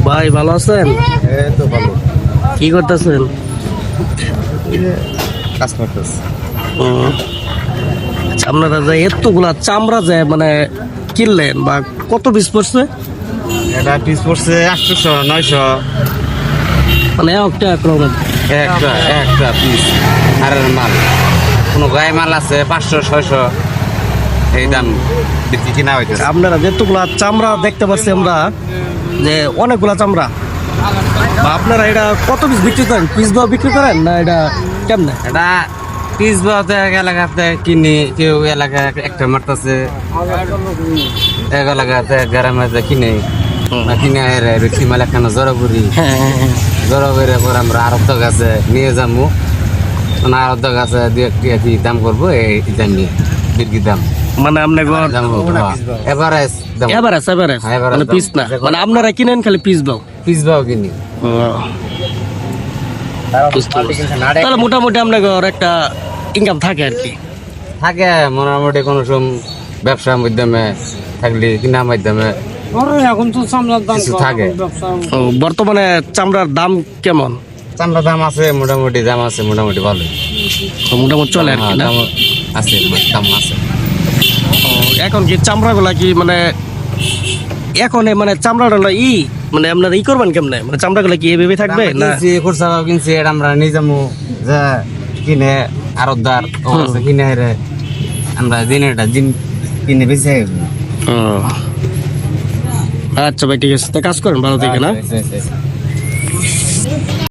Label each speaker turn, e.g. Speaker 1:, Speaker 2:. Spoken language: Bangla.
Speaker 1: ভাই ভালো আছেন?
Speaker 2: তো ভালো
Speaker 1: কি করতেছেন?
Speaker 2: কাজ করতেছে।
Speaker 1: আচ্ছা, আপনারা যে এতগুলা চামড়া যে মানে কিনলেন বা কত পিস পড়ছে?
Speaker 2: এটা পিস পড়ছে 800-900
Speaker 1: মানে একটা একরকম
Speaker 2: একটা পিস। আর মাল কোনো গায়ে মাল আছে 500-600 এই দাম বিক্রি কিনা হইতেছে।
Speaker 1: আপনারা যেতগুলা চামড়া দেখতে পাচ্ছি আমরা, যে অনেকগুলা চামড়া, বা আপনারা এটা কত পিস বিক্রি করেন? পিস বা বিক্রি করেন না এটা কেমনে?
Speaker 2: এটা পিস বাতে এলাকাতে কিনি, কেউ এলাকা একটা মারতেছে, এক এলাকাতে গ্রামে কিনে কিনে বেশি মাল একখানা জড়ো করি, জড়ো করে পর আমরা আরব গাছে নিয়ে যাবো, মানে আরব গাছে দিয়ে দাম করবো, এই দাম নিয়ে বিক্রি দাম।
Speaker 1: মানে আপনি
Speaker 2: এভারেজ
Speaker 1: এভারেজ মানে পিস না, মানে আপনারা কিনেন খালি পিস বাও?
Speaker 2: পিস বাও কিনি।
Speaker 1: তাহলে মোটামুটি আপনার একটা ইনকাম থাকে আর কি?
Speaker 2: থাকে মোটামুটি কোনো সব ব্যবসার মাধ্যমে থাকলে কিনার মাধ্যমে
Speaker 3: এখন তো চামড়ার দাম
Speaker 2: কিছু থাকে।
Speaker 1: বর্তমানে চামড়ার দাম কেমন?
Speaker 2: চামড়া দাম আছে মোটামুটি, দাম আছে মোটামুটি ভালো,
Speaker 1: মোটামুটি চলে আর কি না?
Speaker 2: দাম আছে, দাম আছে।
Speaker 1: এখন কি চামড়াগুলা কি মানে এখন মানে চামড়াটা মানে আপনারা করবেন কেমনে? মানে চামড়াগুলা কি এভাবে থাকবে না?
Speaker 2: খুচরা কিনছি, এটা আমরা নিয়ে যাবো, যা কিনে আরবদার কিনে আমরা দিনেটা দিন কিনে বেঁচে।
Speaker 1: আচ্ছা ভাই, ঠিক আছে, কাজ করেন ভালো থেকে না?